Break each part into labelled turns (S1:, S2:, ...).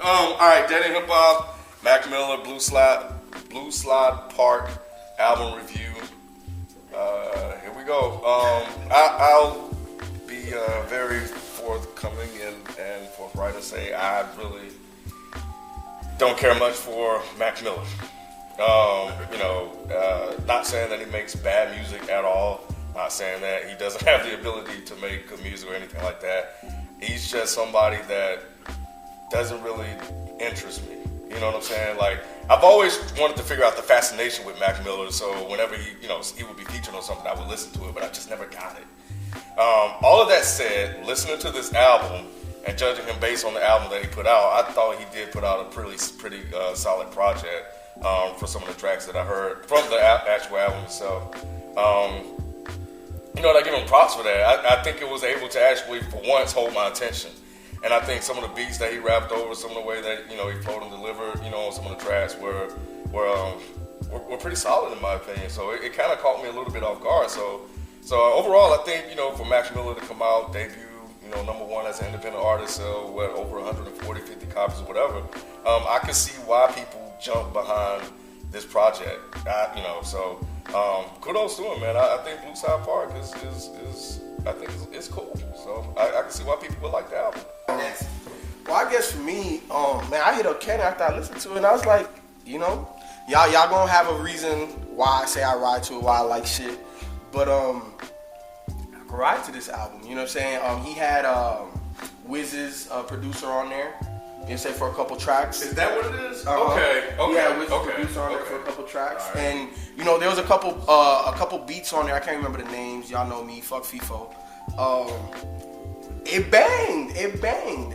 S1: All right, Dead End Hip Hop, Mac Miller, Blue Slide Park album review. Here we go. I'll be very forthcoming and forthright and say I really don't care much for Mac Miller. Not saying that he makes bad music at all. Not saying that he doesn't have the ability to make good music or anything like that. He's just somebody that doesn't really interest me. You know what I'm saying? Like, I've always wanted to figure out the fascination with Mac Miller, so whenever he would be featured on something, I would listen to it, but I just never got it. All of that said, listening to this album and judging him based on the album that he put out, I thought he did put out a pretty solid project for some of the tracks that I heard from the actual album itself. I give him props for that. I think it was able to actually, for once, hold my attention. And I think some of the beats that he rapped over, some of the way that, he flowed and delivered, on some of the tracks were pretty solid in my opinion. So it kind of caught me a little bit off guard. So overall, I think, for Mac Miller to come out, debut, number one as an independent artist, sell over 140, 50 copies or whatever, I can see why people jump behind this project. Kudos to him, man. I think Blue Side Park is cool. So I can see why people would like the album.
S2: Well, I guess for me, I hit up Kenny after I listened to it, and I was like, y'all gonna have a reason why I say I ride to it, why I like shit. But I can ride to this album. You know what I'm saying? He had Wiz's producer on there. Say for a couple tracks.
S1: Is that what it is? Okay.
S2: Yeah, Wiz producer on there for a couple tracks, right. And there was a couple beats on there. I can't remember the names. Y'all know me. Fuck FIFO. It banged,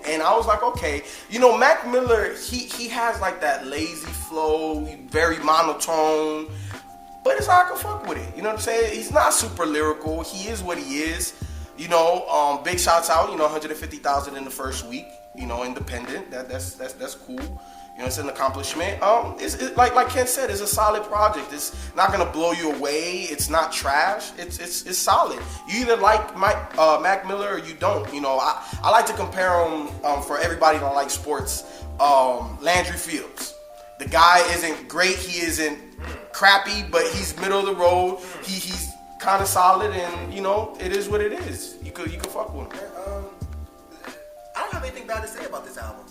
S2: and I was like, okay, Mac Miller, he has like that lazy flow, very monotone, but it's how I can fuck with it. You know what I'm saying? He's not super lyrical. He is what he is. Big shouts out. 150,000 in the first week. Independent. That's cool. It's an accomplishment. It's like Ken said, it's a solid project. It's not gonna blow you away. It's not trash. It's solid. You either like Mac Miller or you don't. I like to compare him for everybody that likes sports. Landry Fields. The guy isn't great. He isn't crappy, but he's middle of the road. He's kind of solid, and it is what it is. You could fuck with him.
S3: I don't have anything bad to say about this album.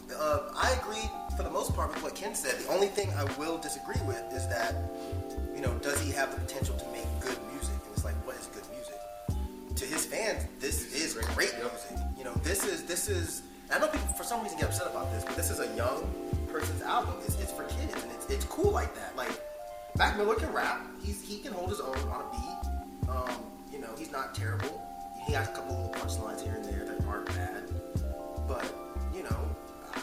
S3: I agree for the most part with what Ken said. The only thing I will disagree with is that, does he have the potential to make good music? And it's like, what is good music? To his fans, this is great music. This is. I know people for some reason get upset about this, but this is a young person's album. It's for kids, and it's cool like that. Like, Mac Miller can rap. He can hold his own on a beat. He's not terrible. He has a couple little punchlines here and there that aren't bad. But,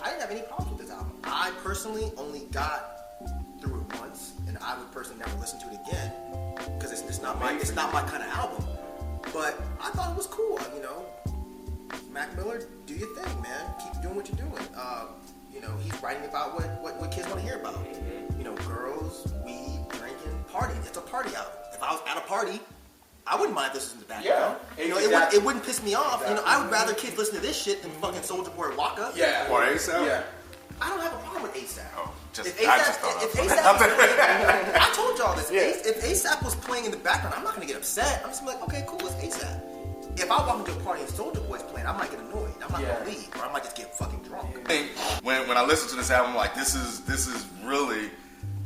S3: I didn't have any problems with this album. I personally only got through it once, and I would personally never listen to it again because it's not my kind of album. But I thought it was cool. Mac Miller, do your thing, man. Keep doing what you're doing. He's writing about what kids want to hear about. Girls, weed, drinking, partying. It's a party album. If I was at a party, I wouldn't mind if this was in the background. Yeah, it wouldn't piss me off.
S2: Exactly.
S3: I would rather kids listen to this shit than fucking Soulja Boy Waka.
S1: Yeah. Or ASAP?
S3: Yeah. I don't have a problem with ASAP.
S1: Oh,
S3: If I told y'all this.
S2: Yeah.
S3: If ASAP was playing in the background, I'm not going to get upset. I'm just going to be like, okay, cool, it's ASAP. If I walk into a party and Soulja Boy's playing, I might get annoyed. I'm not going to leave, or I might just get fucking drunk.
S1: When I listen to this album, I'm like, this is really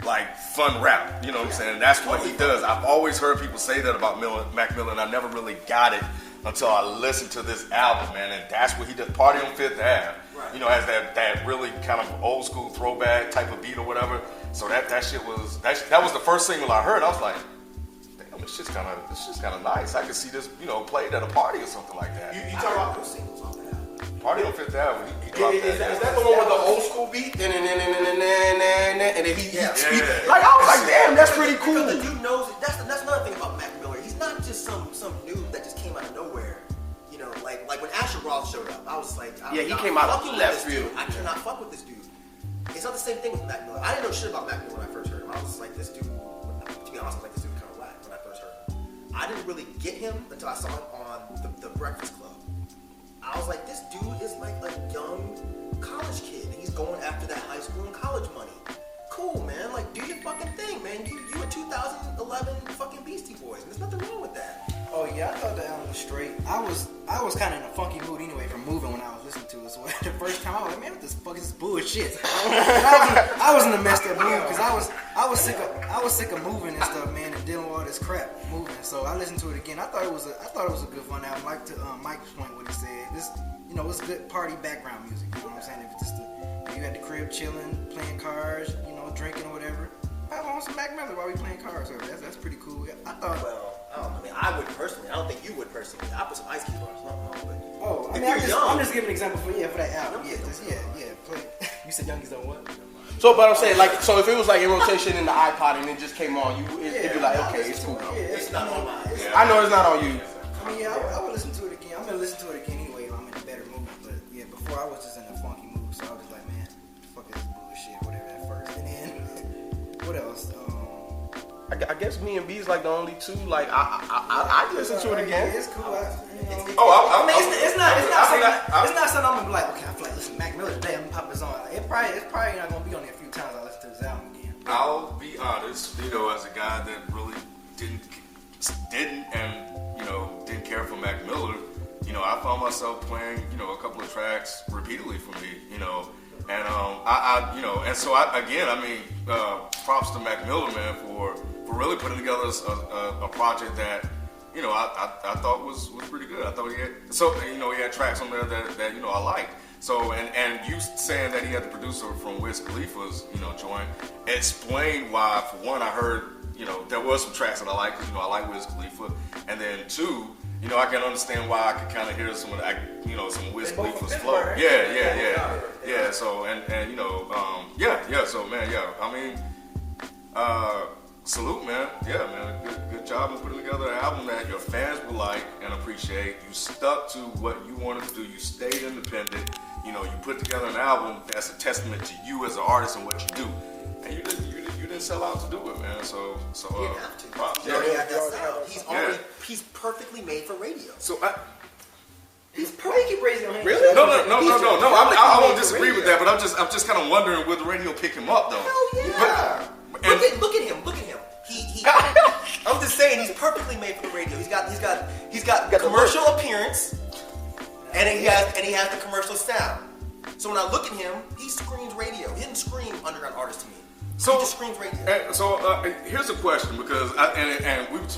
S1: like fun rap, you know what I'm saying? And that's what he does. I've always heard people say that about Mac Miller, and I never really got it until I listened to this album, man. And that's what he does. Party on Fifth Ave, has that really kind of old school throwback type of beat or whatever. So that shit was that was the first single I heard. I was like, damn, this shit's kind of nice. I could see this, played at a party or something like that.
S2: You talk about those singles on that.
S1: Party on Fifth Ave. He dropped
S2: Is that the one with the old school beat? And then he like, I was like, damn, that's pretty cool.
S3: The dude knows it. That's another thing about Mac Miller. He's not just some dude that just came out of nowhere. Like when Asher Roth showed up, I was like,
S2: he came out of left field.
S3: I cannot fuck with this dude. It's not the same thing with Mac Miller. I didn't know shit about Mac Miller when I first heard him. I was just like, this dude, to be honest, I was like, this dude kind of whack when I first heard him. I didn't really get him until I saw him on the Breakfast Club. I I was like, this dude is like a young college kid. And he's going after that high school and college money. Cool, man. Like, do your fucking thing, man. You a 2011 fucking Beastie Boys, and there's nothing wrong with that.
S4: Oh yeah, I thought the album was straight. I was kind of in a funky mood anyway from moving when I was listening to it. So the first time I was like, man, what this fuck is this bullshit? I was in a messed up mood because I was sick of moving and stuff, man, and dealing with all this crap moving. So I listened to it again. I thought it was a good fun album. Like to Mike's point, what he said, this it's good party background music. You know what I'm saying? If it's just if you at the crib chilling, playing cards, drinking or whatever. I want some Mac Miller while we playing cards. So that's pretty cool. I thought.
S3: Well, I would personally. I don't think you would personally. I put some Ice Cube on something. But
S4: I'm just giving an example for that album. Play. You said Youngies don't what?
S2: So, but I'm saying, like, so if it was like in rotation in the iPod and it just came on, it'd be like, okay, it's cool.
S3: it's not on mine.
S2: I know it's not on you.
S4: I mean, I would listen to it again. I'm gonna listen to it again anyway if I'm in a better mood. But yeah, before I was just in a funky mood, so I was just like, man, fuck this bullshit, whatever at first. And then what else?
S2: I guess me and B is like the only two. Like I listen to it again.
S4: Yeah, it's cool. It's not something I'm gonna be like, okay, I feel like listening to Mac Miller today. I'm gonna pop this on. It's probably not gonna be on there a few times. I listen to this album again.
S1: I'll be honest, as a guy that really didn't care for Mac Miller, I found myself playing, a couple of tracks repeatedly for me, and props to Mac Miller, man, for really putting together a project that, I thought was pretty good. I thought he had tracks on there that I liked. So, and you saying that he had the producer from Wiz Khalifa's, joint, explained why, for one, I heard, there was some tracks that I liked, because, I like Wiz Khalifa, and then two, I can understand why I could kind of hear some of that, some Wiz Khalifa's flow.
S4: Right?
S1: Yeah. So, so, man, I mean, salute, man. Yeah, man. Good job in putting together an album that your fans will like and appreciate. You stuck to what you wanted to do. You stayed independent. You put together an album that's a testament to you as an artist and what you do. And you didn't sell out to do it, man. So
S3: he didn't have to.
S1: Props.
S3: He already had that sound. He's perfectly made for radio.
S1: So
S4: He's probably keep raising your hand.
S2: Really?
S1: No. I won't disagree with that, but I'm just kind of wondering, will the radio pick him up though?
S3: Hell yeah. Look at him. He I'm just saying, he's perfectly made for the radio. He's got commercial appearance, and he has the commercial sound. So when I look at him, he screams radio. He didn't scream underground artist to me. He just screams radio.
S1: So here's a question, because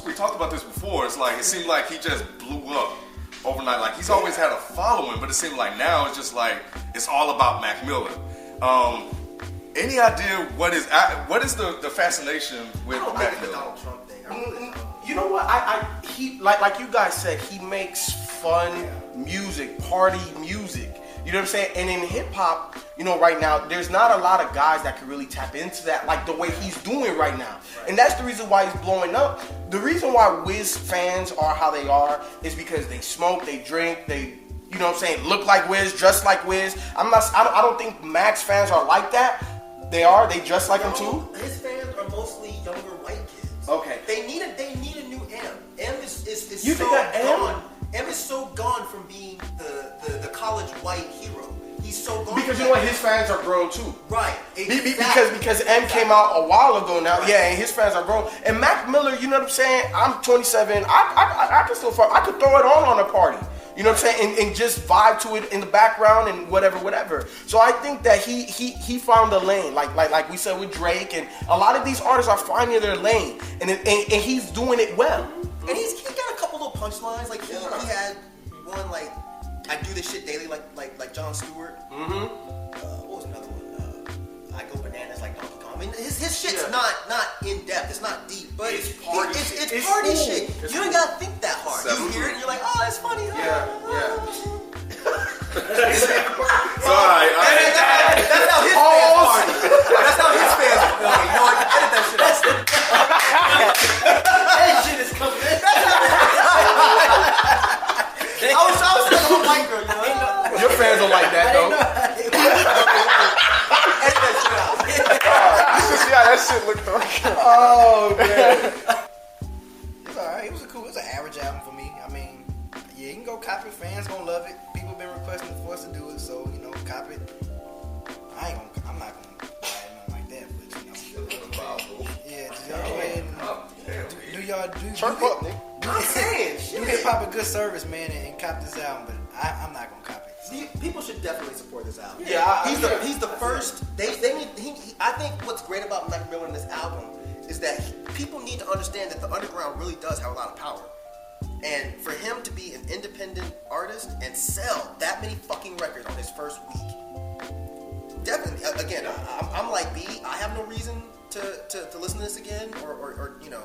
S1: we talked about this before. It's like it seemed like he just blew up overnight. Like he's always had a following, but it seemed like now it's just like it's all about Mac Miller. Any idea what is the fascination with
S3: I don't
S1: Mac
S3: like the
S1: Miller?
S3: Donald Trump thing.
S2: You know what? He like you guys said, he makes fun music, party music. You know what I'm saying? And in hip hop, right now, there's not a lot of guys that can really tap into that like the way he's doing right now. Right. And that's the reason why he's blowing up. The reason why Wiz fans are how they are is because they smoke, they drink, they look like Wiz, dress like Wiz. I don't think Mac's fans are like that. They are. They dress like him too.
S3: His fans are mostly younger white kids.
S2: Okay.
S3: They need a new M. M is
S2: you
S3: so
S2: think that
S3: gone. M is so gone from being the college white hero. He's so gone.
S2: Because you know what, his fans are grown too.
S3: Right. Exactly.
S2: Because M came out a while ago now. Right. Yeah, and his fans are grown. And Mac Miller, you know what I'm saying? I'm 27. I can still fuck. I could throw it on a party. You know what I'm saying? And just vibe to it in the background and whatever. So I think that he found a lane, like we said with Drake, and a lot of these artists are finding their lane, and he's doing it well.
S3: And he got a couple little punchlines. Like he had one like, I do this shit daily, like Jon Stewart.
S2: Mm-hmm.
S3: What was another one? I go bananas like Donkey Kong. I mean, his shit's not in depth. It's not deep, but it's party. It's party
S2: cool.
S3: shit. You don't gotta think that hard. You hear it, and you're like, oh, that's funny.
S2: Yeah.
S1: It's all right.
S3: That's how his fans party. That's how his fans party. You know, I can edit that shit out.
S4: That shit is coming.
S3: I was talking to a white girl,
S2: Your fans don't like that though.
S3: Edit that shit out.
S2: You should see how that shit looked though.
S4: Oh man. It's alright. It was an average album for me. I mean, Yeah, you can go cop it. Fans gonna love it. People been requesting for us to do it, so you know, cop it. I'm not gonna buy nothing like that, but you know. Yeah, just y'all go ahead and do y'all do.
S2: Chirp up, nigga.
S3: I'm saying,
S4: Do hip hop a good service, man, and cop this album, but I'm not gonna cop it.
S3: See, people should definitely support this album.
S2: Yeah,
S3: he's the first. I think what's great about Mac Miller in this album is that people need to understand that the underground really does have a lot of power. And for him to be an independent artist and sell that many fucking records on his first week, definitely. Again, I'm like B. I have no reason to listen to this again, or you know.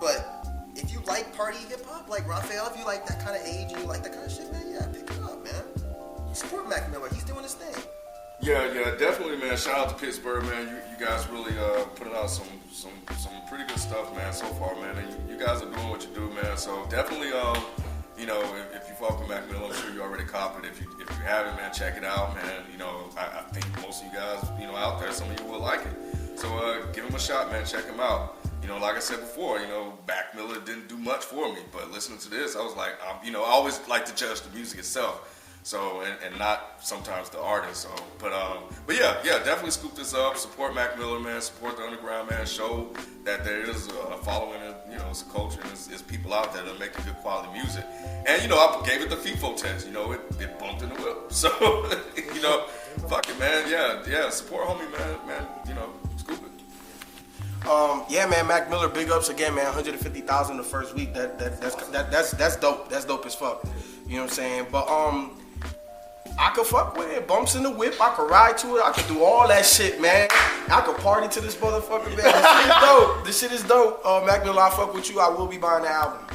S3: But if you like party hip hop, like Raphael, if you like that kind of age and you like that kind of shit, man, yeah, pick it up, man. Support Mac Miller. He's doing his thing.
S1: Yeah, definitely, man. Shout out to Pittsburgh, man. You guys really putting out some pretty good stuff, man, so far, man. And you guys are doing what you do, man. So definitely, you know, if you fuck with Mac Miller, I'm sure you already copied it. If you haven't, man, check it out, man. You know, I think most of you guys, you know, out there, some of you will like it. So give him a shot, man. Check him out. You know, like I said before, you know, Mac Miller didn't do much for me, but listening to this, I was like, you know, I always like to judge the music itself. So, and not sometimes the artist. So, but yeah, definitely scoop this up. Support Mac Miller, man. Support the underground, man. Show that there is a following, and you know, it's a culture, and it's people out there that are making good quality music. And you know, I gave it the FIFO test. You know, it bumped in the whip. So, you know, fuck it, man. Yeah. Support homie, man. You know, scoop it.
S2: Yeah, man, Mac Miller, big ups again, man. 150,000 the first week. That's dope. That's dope as fuck. You know what I'm saying? But I could fuck with it. Bumps in the whip. I could ride to it. I could do all that shit, man. I could party to this motherfucker, man. This shit is dope. This shit is dope. Mac Miller, I fuck with you. I will be buying the album.